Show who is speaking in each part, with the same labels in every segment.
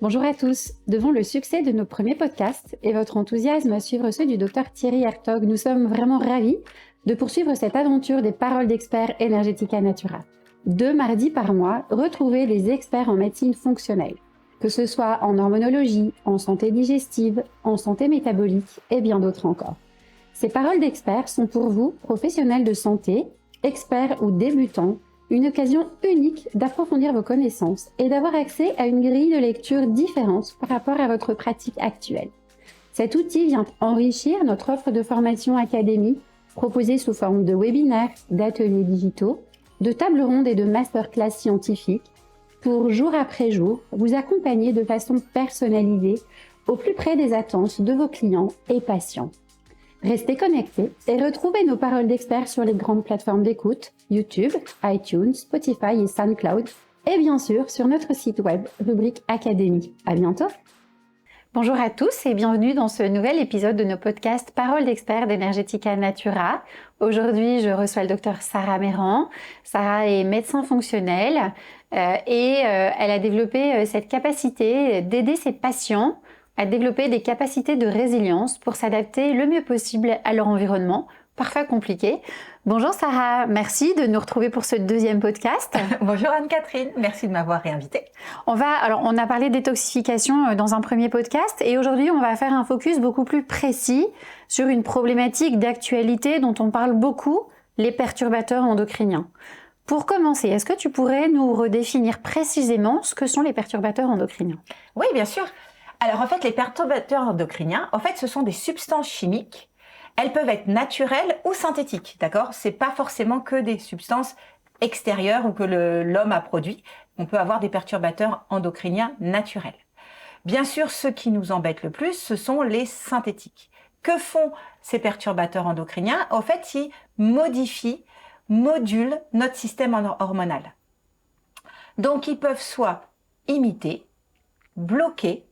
Speaker 1: Bonjour à tous. Devant le succès de nos premiers podcasts et votre enthousiasme à suivre ceux du docteur Thierry Hertog, nous sommes vraiment ravis de poursuivre cette aventure des paroles d'experts Energetica Natura. 2 mardis par mois, retrouvez des experts en médecine fonctionnelle, que ce soit en hormonologie, en santé digestive, en santé métabolique et bien d'autres encore. Ces paroles d'experts sont pour vous, professionnels de santé, experts ou débutants, une occasion unique d'approfondir vos connaissances et d'avoir accès à une grille de lecture différente par rapport à votre pratique actuelle. Cet outil vient enrichir notre offre de formation académique proposée sous forme de webinaires, d'ateliers digitaux, de tables rondes et de masterclass scientifiques pour, jour après jour, vous accompagner de façon personnalisée au plus près des attentes de vos clients et patients. Restez connectés et retrouvez nos paroles d'experts sur les grandes plateformes d'écoute, YouTube, iTunes, Spotify et SoundCloud, et bien sûr sur notre site web, rubrique Académie. À bientôt! Bonjour à tous et bienvenue dans ce nouvel épisode de nos podcasts Paroles d'experts d'Energetica Natura. Aujourd'hui, je reçois le docteur Sarah Meyran. Sarah est médecin fonctionnel et elle a développé cette capacité d'aider ses patients à développer des capacités de résilience pour s'adapter le mieux possible à leur environnement, parfois compliqué. Bonjour Sarah, merci de nous retrouver pour ce deuxième podcast.
Speaker 2: Bonjour Anne-Catherine, merci de m'avoir réinvitée.
Speaker 1: On a parlé de détoxification dans un premier podcast et aujourd'hui on va faire un focus beaucoup plus précis sur une problématique d'actualité dont on parle beaucoup, les perturbateurs endocriniens. Pour commencer, est-ce que tu pourrais nous redéfinir précisément ce que sont les perturbateurs endocriniens ?
Speaker 2: Oui, bien sûr. Alors en fait, les perturbateurs endocriniens, ce sont des substances chimiques. Elles peuvent être naturelles ou synthétiques, d'accord ? C'est pas forcément que des substances extérieures ou que l'homme a produit. On peut avoir des perturbateurs endocriniens naturels. Bien sûr, ceux qui nous embêtent le plus, ce sont les synthétiques. Que font ces perturbateurs endocriniens ? En fait, ils modulent notre système hormonal. Donc, ils peuvent soit imiter, bloquer,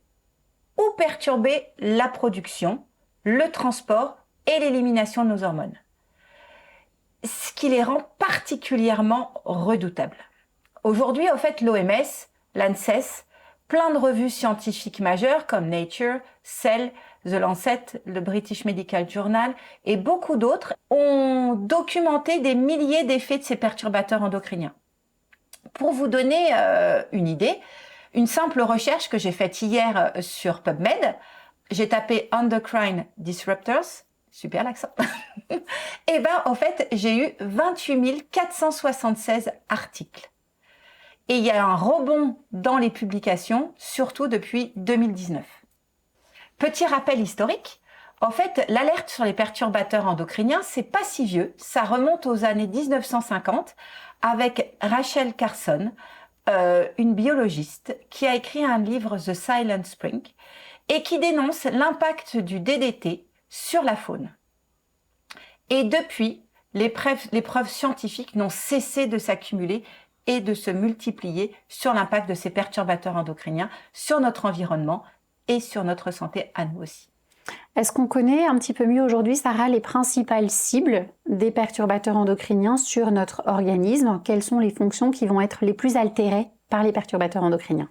Speaker 2: ou perturber la production, le transport et l'élimination de nos hormones. Ce qui les rend particulièrement redoutables. Aujourd'hui, l'OMS, l'ANSES, plein de revues scientifiques majeures comme Nature, Cell, The Lancet, le British Medical Journal et beaucoup d'autres ont documenté des milliers d'effets de ces perturbateurs endocriniens. Pour vous donner une idée, une simple recherche que j'ai faite hier sur PubMed, j'ai tapé Endocrine Disruptors, super l'accent, et j'ai eu 28 476 articles. Et il y a un rebond dans les publications, surtout depuis 2019. Petit rappel historique, l'alerte sur les perturbateurs endocriniens, c'est pas si vieux, ça remonte aux années 1950 avec Rachel Carson, une biologiste qui a écrit un livre The Silent Spring et qui dénonce l'impact du DDT sur la faune. Et depuis, les preuves scientifiques n'ont cessé de s'accumuler et de se multiplier sur l'impact de ces perturbateurs endocriniens sur notre environnement et sur notre santé à nous aussi.
Speaker 1: Est-ce qu'on connaît un petit peu mieux aujourd'hui, Sarah, les principales cibles des perturbateurs endocriniens sur notre organisme ? Quelles sont les fonctions qui vont être les plus altérées par les perturbateurs endocriniens ?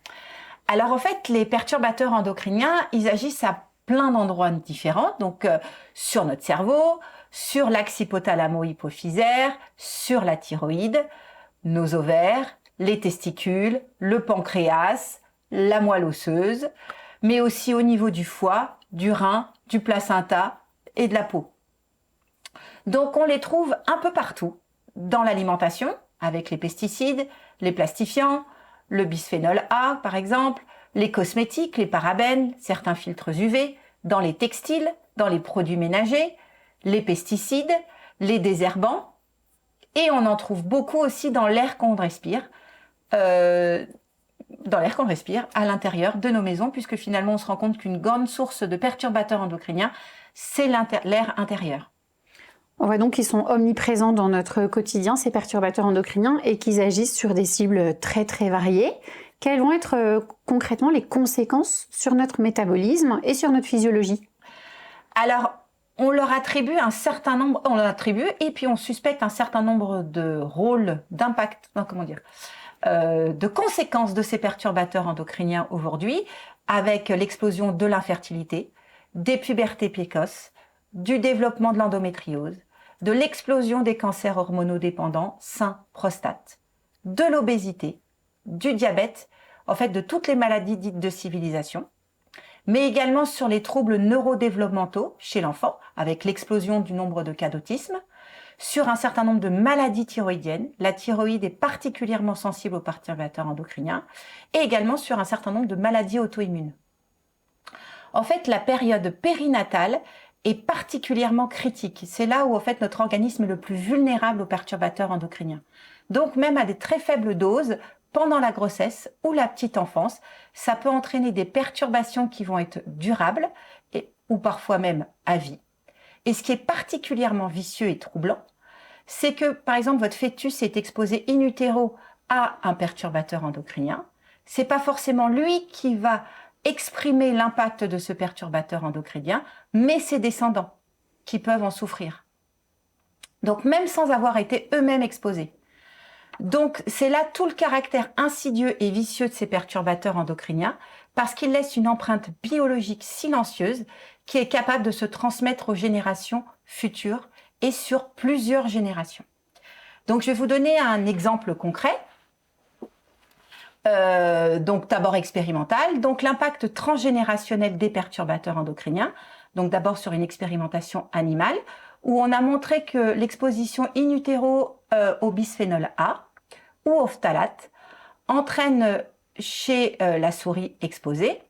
Speaker 2: Alors les perturbateurs endocriniens, ils agissent à plein d'endroits différents, donc sur notre cerveau, sur l'axe hypothalamo-hypophysaire, sur la thyroïde, nos ovaires, les testicules, le pancréas, la moelle osseuse, mais aussi au niveau du foie, du rein, du placenta et de la peau. Donc on les trouve un peu partout, dans l'alimentation, avec les pesticides, les plastifiants, le bisphénol A par exemple, les cosmétiques, les parabènes, certains filtres UV, dans les textiles, dans les produits ménagers, les pesticides, les désherbants, et on en trouve beaucoup aussi dans l'air qu'on respire, à l'intérieur de nos maisons, puisque finalement on se rend compte qu'une grande source de perturbateurs endocriniens, c'est l'air intérieur.
Speaker 1: On voit donc qu'ils sont omniprésents dans notre quotidien, ces perturbateurs endocriniens, et qu'ils agissent sur des cibles très très variées. Quelles vont être concrètement les conséquences sur notre métabolisme et sur notre physiologie ?
Speaker 2: Alors, on leur attribue et puis on suspecte un certain nombre de rôles, d'impact, de conséquences de ces perturbateurs endocriniens aujourd'hui, avec l'explosion de l'infertilité, des pubertés précoces, du développement de l'endométriose, de l'explosion des cancers hormonodépendants, sein, prostate, de l'obésité, du diabète, en fait de toutes les maladies dites de civilisation, mais également sur les troubles neurodéveloppementaux chez l'enfant, avec l'explosion du nombre de cas d'autisme, sur un certain nombre de maladies thyroïdiennes. La thyroïde est particulièrement sensible aux perturbateurs endocriniens, et également sur un certain nombre de maladies auto-immunes. En fait, la période périnatale est particulièrement critique. C'est là où en fait notre organisme est le plus vulnérable aux perturbateurs endocriniens. Donc même à des très faibles doses, pendant la grossesse ou la petite enfance, ça peut entraîner des perturbations qui vont être durables ou parfois même à vie. Et ce qui est particulièrement vicieux et troublant, c'est que par exemple votre fœtus est exposé in utero à un perturbateur endocrinien. C'est pas forcément lui qui va exprimer l'impact de ce perturbateur endocrinien, mais ses descendants qui peuvent en souffrir. Donc même sans avoir été eux-mêmes exposés. Donc c'est là tout le caractère insidieux et vicieux de ces perturbateurs endocriniens, parce qu'ils laissent une empreinte biologique silencieuse qui est capable de se transmettre aux générations futures et sur plusieurs générations. Donc je vais vous donner un exemple concret. Donc d'abord expérimental, donc l'impact transgénérationnel des perturbateurs endocriniens, donc d'abord sur une expérimentation animale, où on a montré que l'exposition in utero au bisphénol A ou au phtalate entraîne chez la souris exposée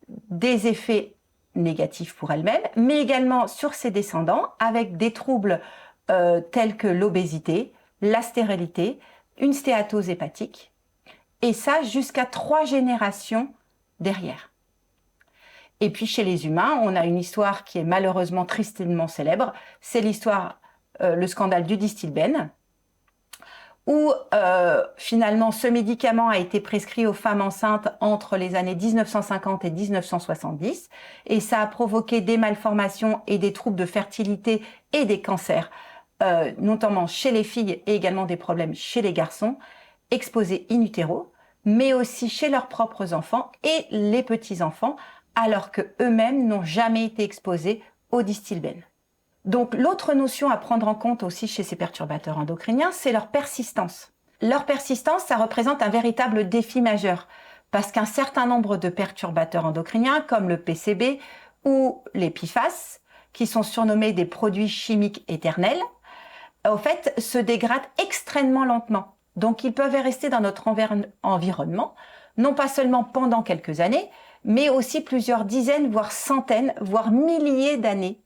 Speaker 2: des effets négatifs pour elle-même, mais également sur ses descendants avec des troubles tels que l'obésité, la stérilité, une stéatose hépatique, et ça jusqu'à 3 générations derrière. Et puis chez les humains, on a une histoire qui est malheureusement tristement célèbre, c'est l'histoire, le scandale du Distilbène, où finalement ce médicament a été prescrit aux femmes enceintes entre les années 1950 et 1970, et ça a provoqué des malformations et des troubles de fertilité et des cancers, notamment chez les filles et également des problèmes chez les garçons, exposés in utero, mais aussi chez leurs propres enfants et les petits-enfants, alors qu'eux-mêmes n'ont jamais été exposés au Distilbène. Donc l'autre notion à prendre en compte aussi chez ces perturbateurs endocriniens, c'est leur persistance. Leur persistance, ça représente un véritable défi majeur, parce qu'un certain nombre de perturbateurs endocriniens, comme le PCB ou les PFAS, qui sont surnommés des produits chimiques éternels, en fait, se dégradent extrêmement lentement. Donc ils peuvent rester dans notre environnement, non pas seulement pendant quelques années, mais aussi plusieurs dizaines, voire centaines, voire milliers d'années,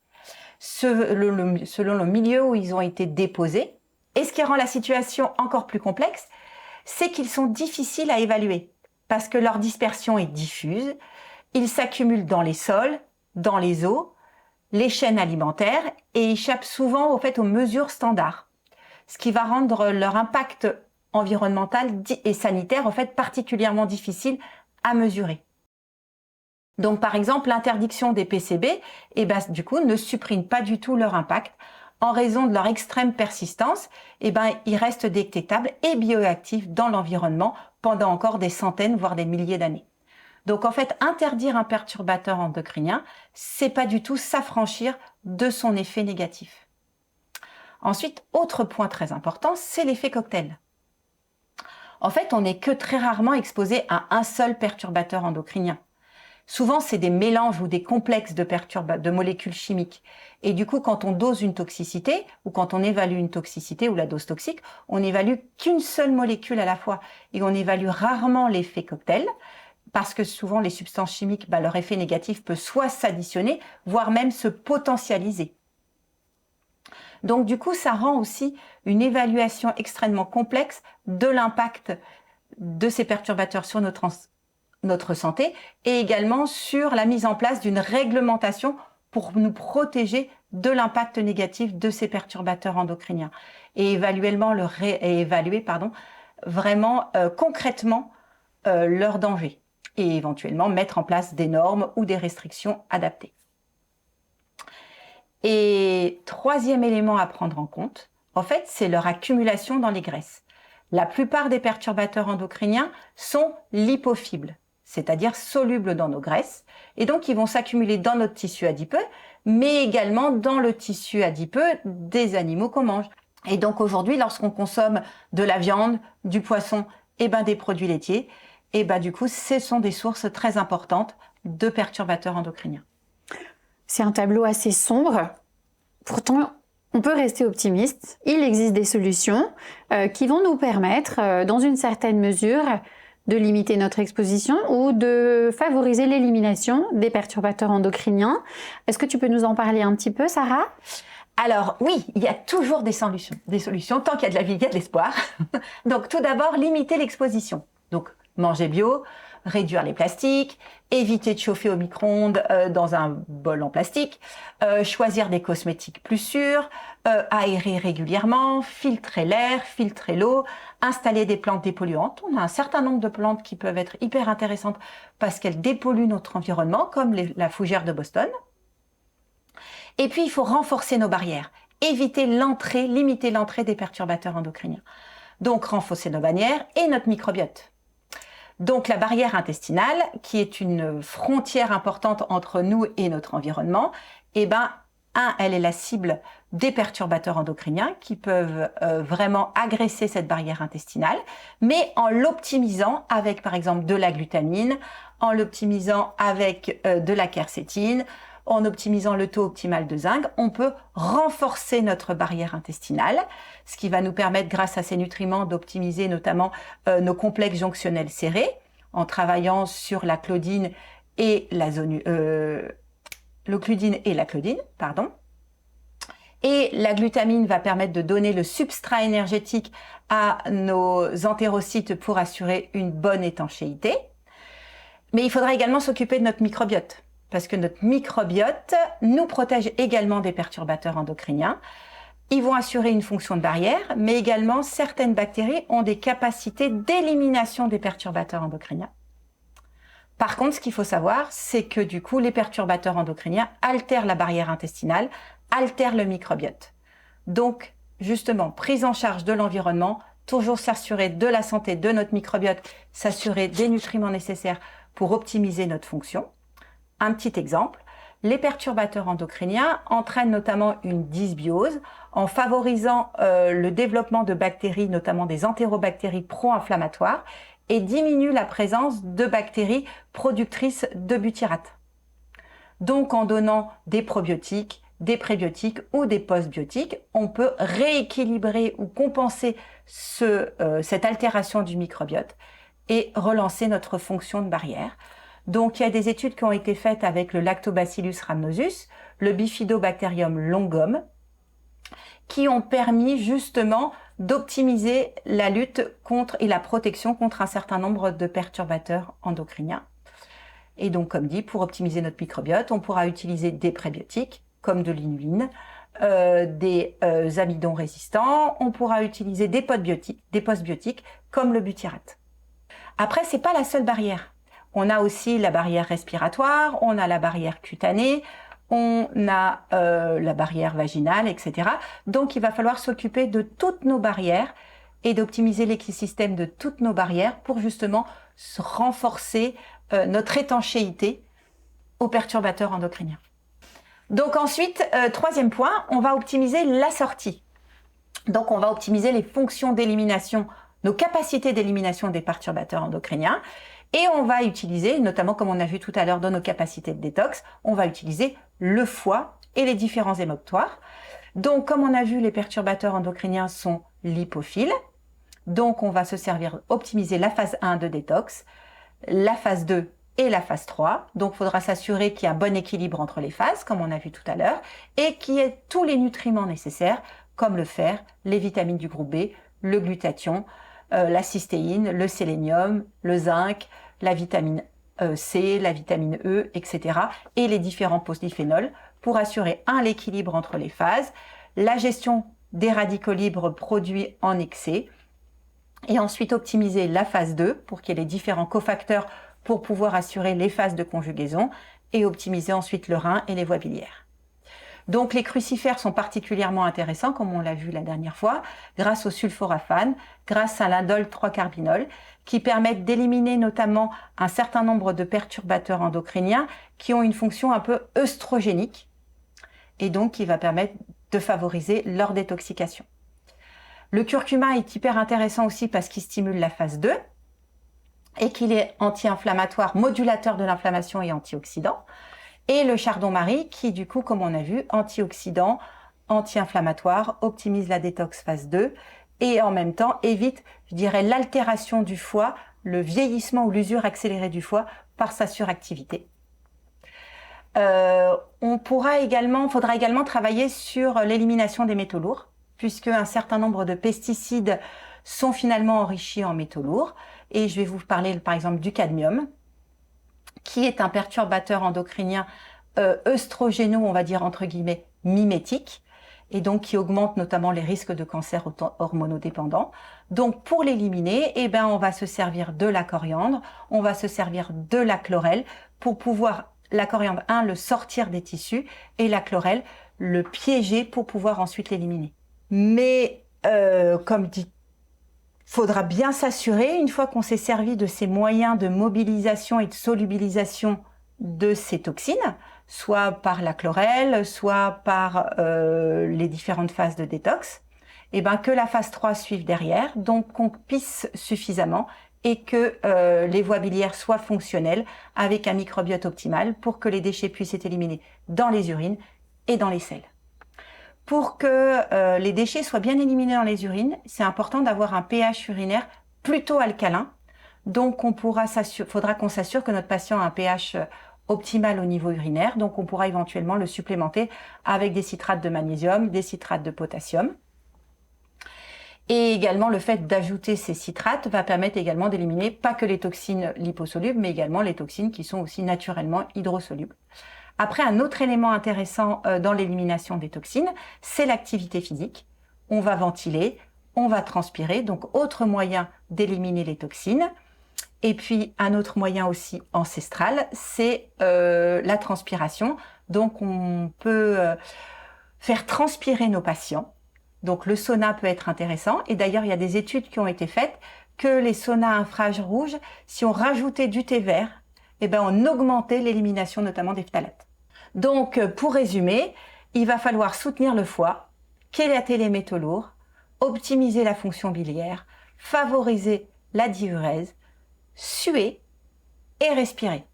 Speaker 2: selon le milieu où ils ont été déposés. Et ce qui rend la situation encore plus complexe, c'est qu'ils sont difficiles à évaluer, parce que leur dispersion est diffuse, ils s'accumulent dans les sols, dans les eaux, les chaînes alimentaires, et échappent souvent au fait aux mesures standards, ce qui va rendre leur impact environnemental et sanitaire en fait particulièrement difficile à mesurer. Donc par exemple l'interdiction des PCB du coup ne supprime pas du tout leur impact en raison de leur extrême persistance. Ils restent détectables et bioactifs dans l'environnement pendant encore des centaines voire des milliers d'années. Donc en fait interdire un perturbateur endocrinien, c'est pas du tout s'affranchir de son effet négatif. Ensuite, autre point très important, c'est l'effet cocktail. En fait, on n'est que très rarement exposé à un seul perturbateur endocrinien. Souvent, c'est des mélanges ou des complexes de molécules chimiques. Et du coup, quand on dose une toxicité, ou quand on évalue une toxicité ou la dose toxique, on n'évalue qu'une seule molécule à la fois. Et on évalue rarement l'effet cocktail, parce que souvent, les substances chimiques, leur effet négatif peut soit s'additionner, voire même se potentialiser. Donc du coup, ça rend aussi une évaluation extrêmement complexe de l'impact de ces perturbateurs sur notre santé et également sur la mise en place d'une réglementation pour nous protéger de l'impact négatif de ces perturbateurs endocriniens et évaluer vraiment concrètement leurs dangers et éventuellement mettre en place des normes ou des restrictions adaptées. Et troisième élément à prendre en compte, en fait, c'est leur accumulation dans les graisses. La plupart des perturbateurs endocriniens sont lipophile, c'est-à-dire solubles dans nos graisses, et donc ils vont s'accumuler dans notre tissu adipeux, mais également dans le tissu adipeux des animaux qu'on mange. Et donc aujourd'hui, lorsqu'on consomme de la viande, du poisson, et des produits laitiers, et du coup, ce sont des sources très importantes de perturbateurs endocriniens.
Speaker 1: C'est un tableau assez sombre. Pourtant, on peut rester optimiste. Il existe des solutions qui vont nous permettre, dans une certaine mesure, de limiter notre exposition ou de favoriser l'élimination des perturbateurs endocriniens. Est-ce que tu peux nous en parler un petit peu, Sarah ?
Speaker 2: Alors oui, il y a toujours des solutions. Tant qu'il y a de la vie, il y a de l'espoir. Donc tout d'abord, limiter l'exposition. Donc manger bio, réduire les plastiques, éviter de chauffer au micro-ondes dans un bol en plastique, choisir des cosmétiques plus sûrs, aérer régulièrement, filtrer l'air, filtrer l'eau, installer des plantes dépolluantes. On a un certain nombre de plantes qui peuvent être hyper intéressantes parce qu'elles dépolluent notre environnement, comme la fougère de Boston. Et puis, il faut renforcer nos barrières, limiter l'entrée des perturbateurs endocriniens. Donc, renforcer nos barrières et notre microbiote. Donc, la barrière intestinale, qui est une frontière importante entre nous et notre environnement, elle est la cible des perturbateurs endocriniens qui peuvent vraiment agresser cette barrière intestinale, mais en l'optimisant avec, par exemple, de la glutamine, en l'optimisant avec de la quercétine, en optimisant le taux optimal de zinc, on peut renforcer notre barrière intestinale, ce qui va nous permettre, grâce à ces nutriments, d'optimiser notamment nos complexes jonctionnels serrés, en travaillant sur la claudine et la claudine, pardon. Et la glutamine va permettre de donner le substrat énergétique à nos entérocytes pour assurer une bonne étanchéité. Mais il faudra également s'occuper de notre microbiote, parce que notre microbiote nous protège également des perturbateurs endocriniens. Ils vont assurer une fonction de barrière, mais également certaines bactéries ont des capacités d'élimination des perturbateurs endocriniens. Par contre, ce qu'il faut savoir, c'est que du coup, les perturbateurs endocriniens altèrent la barrière intestinale, altèrent le microbiote. Donc, justement, prise en charge de l'environnement, toujours s'assurer de la santé de notre microbiote, s'assurer des nutriments nécessaires pour optimiser notre fonction. Un petit exemple, les perturbateurs endocriniens entraînent notamment une dysbiose en favorisant le développement de bactéries, notamment des entérobactéries pro-inflammatoires, et diminuent la présence de bactéries productrices de butyrate. Donc en donnant des probiotiques, des prébiotiques ou des postbiotiques, on peut rééquilibrer ou compenser cette altération du microbiote et relancer notre fonction de barrière. Donc, il y a des études qui ont été faites avec le Lactobacillus rhamnosus, le Bifidobacterium longum, qui ont permis justement d'optimiser la lutte contre et la protection contre un certain nombre de perturbateurs endocriniens. Et donc, comme dit, pour optimiser notre microbiote, on pourra utiliser des prébiotiques, comme de l'inuline, des amidons résistants, on pourra utiliser des postbiotiques, comme le butyrate. Après, c'est pas la seule barrière. On a aussi la barrière respiratoire, on a la barrière cutanée, on a la barrière vaginale, etc. Donc, il va falloir s'occuper de toutes nos barrières et d'optimiser l'écosystème de toutes nos barrières pour justement renforcer notre étanchéité aux perturbateurs endocriniens. Donc ensuite, troisième point, on va optimiser la sortie. Donc, on va optimiser les fonctions d'élimination, nos capacités d'élimination des perturbateurs endocriniens. Et on va utiliser, notamment comme on a vu tout à l'heure dans nos capacités de détox, on va utiliser le foie et les différents émoctoires. Donc, comme on a vu, les perturbateurs endocriniens sont lipophiles. Donc, on va se servir, optimiser la phase 1 de détox, la phase 2 et la phase 3. Donc, il faudra s'assurer qu'il y a un bon équilibre entre les phases, comme on a vu tout à l'heure, et qu'il y ait tous les nutriments nécessaires, comme le fer, les vitamines du groupe B, le glutathion, la cystéine, le sélénium, le zinc, la vitamine C, la vitamine E, etc. et les différents polyphénols pour assurer l'équilibre entre les phases, la gestion des radicaux libres produits en excès et ensuite optimiser la phase 2 pour qu'il y ait les différents cofacteurs pour pouvoir assurer les phases de conjugaison et optimiser ensuite le rein et les voies biliaires. Donc les crucifères sont particulièrement intéressants, comme on l'a vu la dernière fois, grâce au sulforaphane, grâce à l'indole 3-carbinol, qui permettent d'éliminer notamment un certain nombre de perturbateurs endocriniens qui ont une fonction un peu œstrogénique, et donc qui va permettre de favoriser leur détoxication. Le curcuma est hyper intéressant aussi parce qu'il stimule la phase 2 et qu'il est anti-inflammatoire, modulateur de l'inflammation et antioxydant. Et le chardon-marie qui, du coup, comme on a vu, antioxydant, anti-inflammatoire, optimise la détox phase 2 et en même temps évite, je dirais, l'altération du foie, le vieillissement ou l'usure accélérée du foie par sa suractivité. Faudra également travailler sur l'élimination des métaux lourds, puisque un certain nombre de pesticides sont finalement enrichis en métaux lourds. Et je vais vous parler par exemple du cadmium, qui est un perturbateur endocrinien œstrogéno, on va dire entre guillemets, mimétique, et donc qui augmente notamment les risques de cancer hormonodépendants. Donc pour l'éliminer, on va se servir de la coriandre, on va se servir de la chlorelle pour pouvoir, la coriandre, le sortir des tissus, et la chlorelle, le piéger pour pouvoir ensuite l'éliminer. Mais comme dit, faudra bien s'assurer, une fois qu'on s'est servi de ces moyens de mobilisation et de solubilisation de ces toxines, soit par la chlorelle, soit par les différentes phases de détox, que la phase 3 suive derrière, donc qu'on pisse suffisamment et que les voies biliaires soient fonctionnelles avec un microbiote optimal pour que les déchets puissent être éliminés dans les urines et dans les selles. Pour que les déchets soient bien éliminés dans les urines, c'est important d'avoir un pH urinaire plutôt alcalin. Donc, faudra qu'on s'assure que notre patient a un pH optimal au niveau urinaire. Donc, on pourra éventuellement le supplémenter avec des citrates de magnésium, des citrates de potassium. Et également, le fait d'ajouter ces citrates va permettre également d'éliminer pas que les toxines liposolubles, mais également les toxines qui sont aussi naturellement hydrosolubles. Après, un autre élément intéressant dans l'élimination des toxines, c'est l'activité physique. On va ventiler, on va transpirer, donc autre moyen d'éliminer les toxines. Et puis, un autre moyen aussi ancestral, c'est la transpiration. Donc, on peut faire transpirer nos patients. Donc, le sauna peut être intéressant. Et d'ailleurs, il y a des études qui ont été faites que les saunas infrarouges, si on rajoutait du thé vert, on augmentait l'élimination notamment des phtalates. Donc, pour résumer, il va falloir soutenir le foie, chélater les métaux lourds, optimiser la fonction biliaire, favoriser la diurèse, suer et respirer.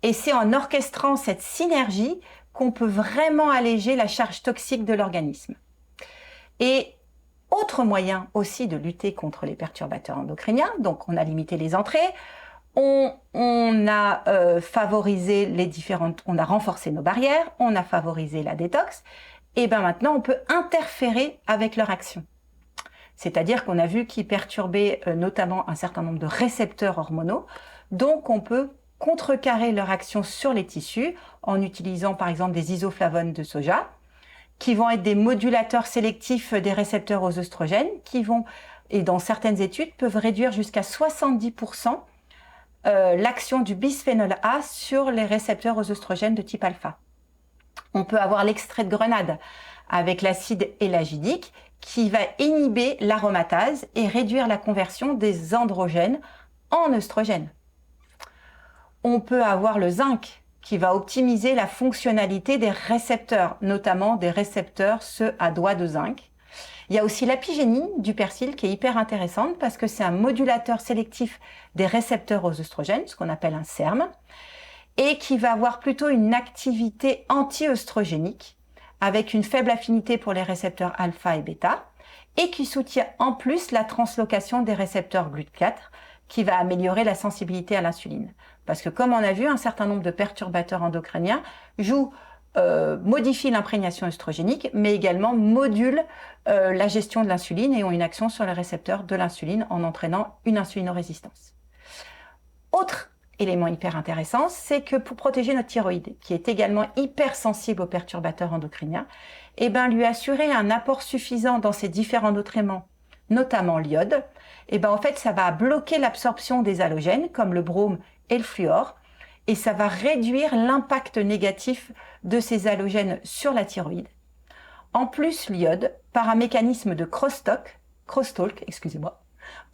Speaker 2: Et c'est en orchestrant cette synergie qu'on peut vraiment alléger la charge toxique de l'organisme. Et autre moyen aussi de lutter contre les perturbateurs endocriniens, donc on a limité les entrées, on a favorisé on a renforcé nos barrières, on a favorisé la détox, et maintenant on peut interférer avec leur action. C'est-à-dire qu'on a vu qu'ils perturbaient notamment un certain nombre de récepteurs hormonaux, donc on peut contrecarrer leur action sur les tissus en utilisant par exemple des isoflavones de soja, qui vont être des modulateurs sélectifs des récepteurs aux œstrogènes, qui vont, et dans certaines études, peuvent réduire jusqu'à 70% l'action du bisphénol A sur les récepteurs aux œstrogènes de type alpha. On peut avoir l'extrait de grenade avec l'acide élagidique qui va inhiber l'aromatase et réduire la conversion des androgènes en œstrogènes. On peut avoir le zinc qui va optimiser la fonctionnalité des récepteurs, notamment des récepteurs ceux à doigt de zinc. Il y a aussi l'apigénie du persil qui est hyper intéressante parce que c'est un modulateur sélectif des récepteurs aux œstrogènes, ce qu'on appelle un SERM, et qui va avoir plutôt une activité anti-œstrogénique avec une faible affinité pour les récepteurs alpha et bêta et qui soutient en plus la translocation des récepteurs GLUT4 qui va améliorer la sensibilité à l'insuline. Parce que comme on a vu, un certain nombre de perturbateurs endocriniens modifient l'imprégnation œstrogénique, mais également modulent la gestion de l'insuline et ont une action sur les récepteurs de l'insuline en entraînant une insulinorésistance. Autre élément hyper intéressant, c'est que pour protéger notre thyroïde, qui est également hypersensible aux perturbateurs endocriniens, lui assurer un apport suffisant dans ces différents nutriments, notamment l'iode, en fait, ça va bloquer l'absorption des halogènes, comme le brome et le fluor, et ça va réduire l'impact négatif de ces halogènes sur la thyroïde. En plus, l'iode, par un mécanisme de crosstalk,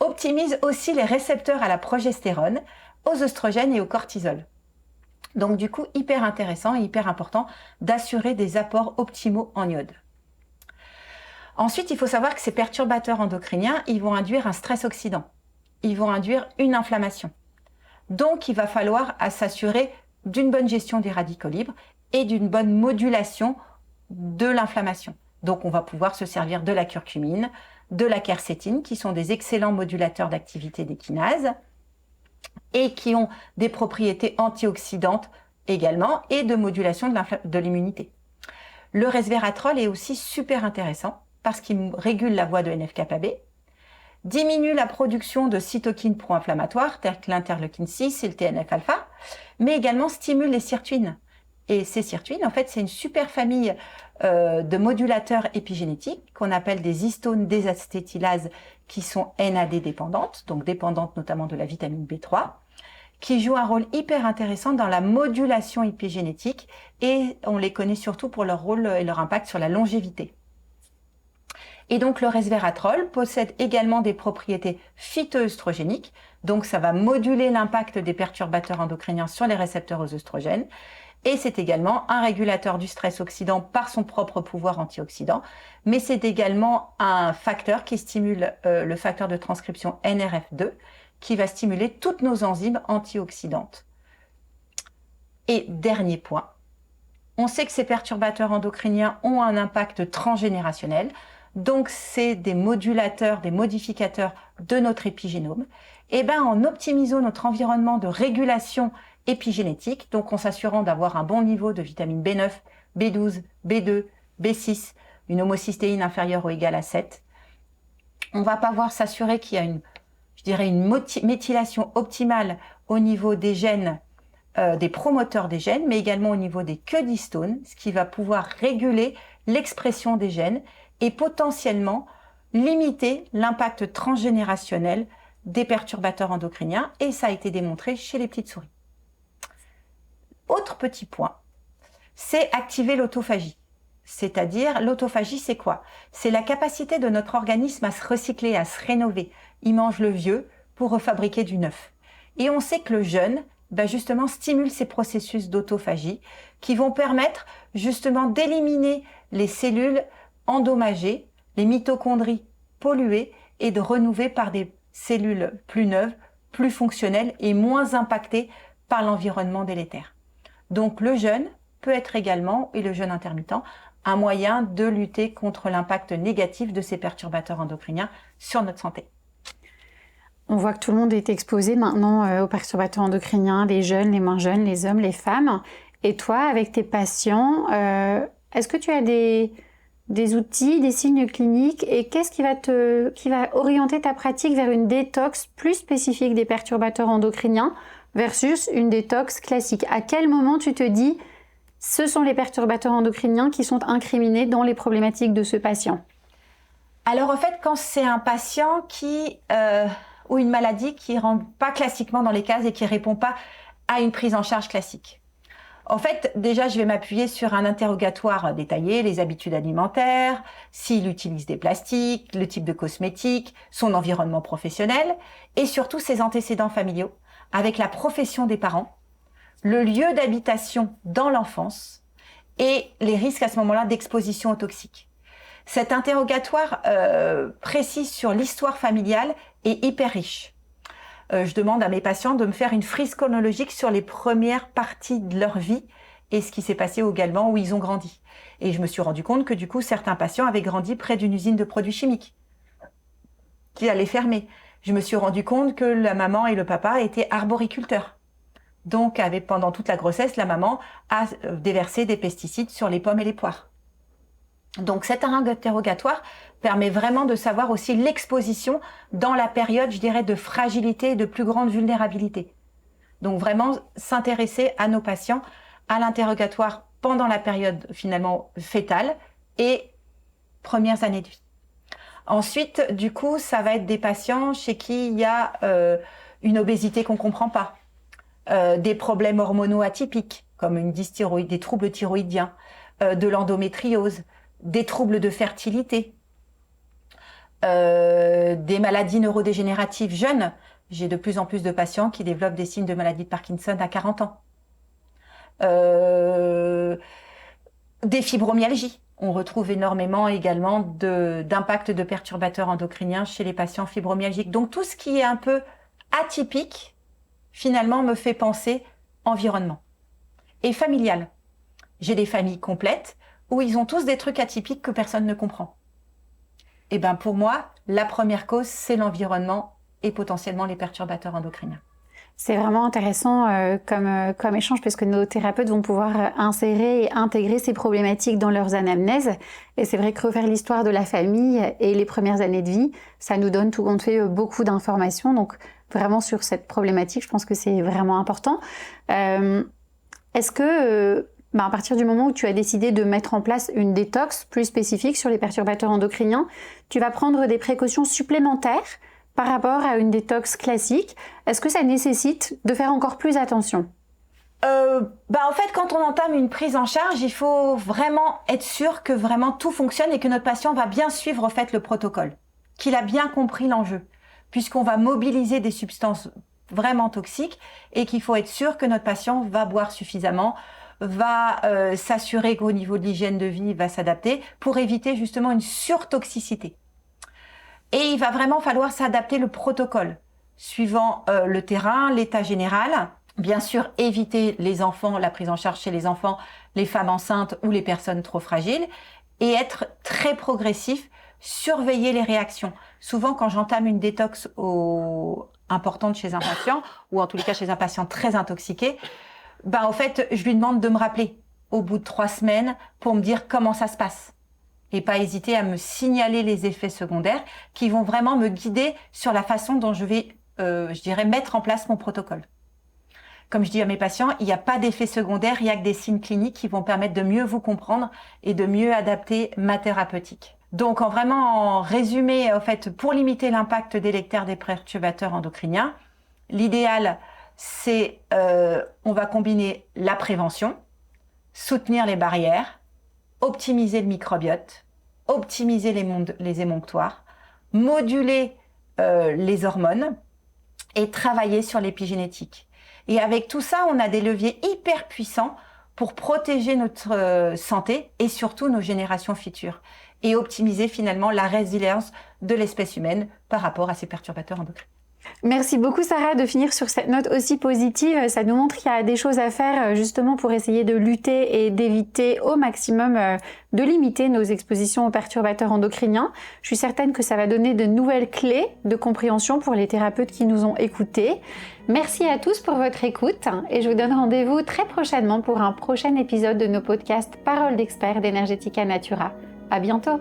Speaker 2: optimise aussi les récepteurs à la progestérone, aux oestrogènes et au cortisol. Donc du coup, hyper intéressant et hyper important d'assurer des apports optimaux en iode. Ensuite, il faut savoir que ces perturbateurs endocriniens, ils vont induire un stress oxydant. Ils vont induire une inflammation. Donc, il va falloir s'assurer d'une bonne gestion des radicaux libres et d'une bonne modulation de l'inflammation. Donc, on va pouvoir se servir de la curcumine, de la quercétine, qui sont des excellents modulateurs d'activité des kinases et qui ont des propriétés antioxydantes également et de modulation de l'immunité. Le resveratrol est aussi super intéressant parce qu'il régule la voie de NF-κB, diminue la production de cytokines pro-inflammatoires telles que l'interleukine 6 et le TNF-alpha, mais également stimule les sirtuines. Et ces sirtuines, en fait, c'est une super famille de modulateurs épigénétiques qu'on appelle des histones désacétylases qui sont NAD dépendantes, donc dépendantes notamment de la vitamine B3, qui jouent un rôle hyper intéressant dans la modulation épigénétique et on les connaît surtout pour leur rôle et leur impact sur la longévité. Et donc le resveratrol possède également des propriétés phytoœstrogéniques, donc ça va moduler l'impact des perturbateurs endocriniens sur les récepteurs aux œstrogènes, et c'est également un régulateur du stress oxydant par son propre pouvoir antioxydant, mais c'est également un facteur qui stimule le facteur de transcription NRF2, qui va stimuler toutes nos enzymes antioxydantes. Et dernier point, on sait que ces perturbateurs endocriniens ont un impact transgénérationnel, donc c'est des modulateurs, des modificateurs de notre épigénome. Et bien en optimisant notre environnement de régulation épigénétique, donc en s'assurant d'avoir un bon niveau de vitamine B9, B12, B2, B6, une homocystéine inférieure ou égale à 7, on va pouvoir s'assurer qu'il y a une méthylation optimale au niveau des gènes, des promoteurs des gènes, mais également au niveau des queues d'histones, ce qui va pouvoir réguler l'expression des gènes et potentiellement limiter l'impact transgénérationnel des perturbateurs endocriniens, et ça a été démontré chez les petites souris. Autre petit point, c'est activer l'autophagie. C'est-à-dire, l'autophagie, c'est quoi? C'est la capacité de notre organisme à se recycler, à se rénover. Il mange le vieux pour refabriquer du neuf. Et on sait que le jeûne, justement, stimule ces processus d'autophagie qui vont permettre justement d'éliminer les cellules endommagées, les mitochondries polluées et de renouveler par des cellules plus neuves, plus fonctionnelles et moins impactées par l'environnement délétère. Donc le jeûne peut être également, et le jeûne intermittent, un moyen de lutter contre l'impact négatif de ces perturbateurs endocriniens sur notre santé.
Speaker 1: On voit que tout le monde est exposé maintenant aux perturbateurs endocriniens, les jeunes, les moins jeunes, les hommes, les femmes. Et toi, avec tes patients, est-ce que tu as des outils, des signes cliniques et qu'est-ce qui va orienter ta pratique vers une détox plus spécifique des perturbateurs endocriniens versus une détox classique? À quel moment tu te dis ce sont les perturbateurs endocriniens qui sont incriminés dans les problématiques de ce patient?
Speaker 2: Alors en fait, quand c'est un patient ou une maladie qui ne rentre pas classiquement dans les cases et qui ne répond pas à une prise en charge classique. En fait, déjà, je vais m'appuyer sur un interrogatoire détaillé, les habitudes alimentaires, s'il utilise des plastiques, le type de cosmétiques, son environnement professionnel et surtout ses antécédents familiaux, avec la profession des parents, le lieu d'habitation dans l'enfance et les risques à ce moment-là d'exposition aux toxiques. Cet interrogatoire précis sur l'histoire familiale est hyper riche. Je demande à mes patients de me faire une frise chronologique sur les premières parties de leur vie et ce qui s'est passé également où ils ont grandi. Et je me suis rendu compte que du coup, certains patients avaient grandi près d'une usine de produits chimiques qui allait fermer. Je me suis rendu compte que la maman et le papa étaient arboriculteurs. Donc, pendant toute la grossesse, la maman a déversé des pesticides sur les pommes et les poires. Donc cet interrogatoire permet vraiment de savoir aussi l'exposition dans la période, je dirais, de fragilité et de plus grande vulnérabilité. Donc vraiment s'intéresser à nos patients, à l'interrogatoire pendant la période finalement fœtale et premières années de vie. Ensuite, du coup, ça va être des patients chez qui il y a une obésité qu'on ne comprend pas. des problèmes hormonaux atypiques, comme une dysthyroïde, des troubles thyroïdiens, de l'endométriose, des troubles de fertilité, des maladies neurodégénératives jeunes. J'ai de plus en plus de patients qui développent des signes de maladie de Parkinson à 40 ans. Des fibromyalgies. On retrouve énormément également d'impact de perturbateurs endocriniens chez les patients fibromyalgiques. Donc tout ce qui est un peu atypique, finalement, me fait penser environnement. Et familial. J'ai des familles complètes où ils ont tous des trucs atypiques que personne ne comprend. Et bien pour moi, la première cause, c'est l'environnement et potentiellement les perturbateurs endocriniens.
Speaker 1: C'est vraiment intéressant comme échange parce que nos thérapeutes vont pouvoir insérer et intégrer ces problématiques dans leurs anamnèses. Et c'est vrai que refaire l'histoire de la famille et les premières années de vie, ça nous donne tout compte fait beaucoup d'informations. Donc vraiment sur cette problématique, je pense que c'est vraiment important. Est-ce que à partir du moment où tu as décidé de mettre en place une détox plus spécifique sur les perturbateurs endocriniens, tu vas prendre des précautions supplémentaires par rapport à une détox classique? Est-ce que ça nécessite de faire encore plus attention?
Speaker 2: En fait, quand on entame une prise en charge, il faut vraiment être sûr que vraiment tout fonctionne et que notre patient va bien suivre en fait le protocole, qu'il a bien compris l'enjeu, puisqu'on va mobiliser des substances vraiment toxiques et qu'il faut être sûr que notre patient va boire suffisamment, va s'assurer qu'au niveau de l'hygiène de vie, il va s'adapter pour éviter justement une surtoxicité. Et il va vraiment falloir s'adapter le protocole, suivant le terrain, l'état général. Bien sûr, éviter les enfants, la prise en charge chez les enfants, les femmes enceintes ou les personnes trop fragiles. Et être très progressif, surveiller les réactions. Souvent, quand j'entame une détox importante chez un patient, ou en tous les cas chez un patient très intoxiqué, en fait, je lui demande de me rappeler au bout de 3 semaines pour me dire comment ça se passe. Et pas hésiter à me signaler les effets secondaires qui vont vraiment me guider sur la façon dont je vais, mettre en place mon protocole. Comme je dis à mes patients, il n'y a pas d'effets secondaires, il n'y a que des signes cliniques qui vont permettre de mieux vous comprendre et de mieux adapter ma thérapeutique. Donc, en résumé, en fait, pour limiter l'impact délétère des perturbateurs endocriniens, l'idéal, c'est on va combiner la prévention, soutenir les barrières, optimiser le microbiote, optimiser les émonctoires, moduler les hormones et travailler sur l'épigénétique. Et avec tout ça, on a des leviers hyper puissants pour protéger notre santé et surtout nos générations futures et optimiser finalement la résilience de l'espèce humaine par rapport à ces perturbateurs endocriniens.
Speaker 1: Merci beaucoup Sarah de finir sur cette note aussi positive. Ça nous montre qu'il y a des choses à faire justement pour essayer de lutter et d'éviter au maximum de limiter nos expositions aux perturbateurs endocriniens. Je suis certaine que ça va donner de nouvelles clés de compréhension pour les thérapeutes qui nous ont écoutés. Merci à tous pour votre écoute et je vous donne rendez-vous très prochainement pour un prochain épisode de nos podcasts Paroles d'experts d'Energetica Natura. À bientôt!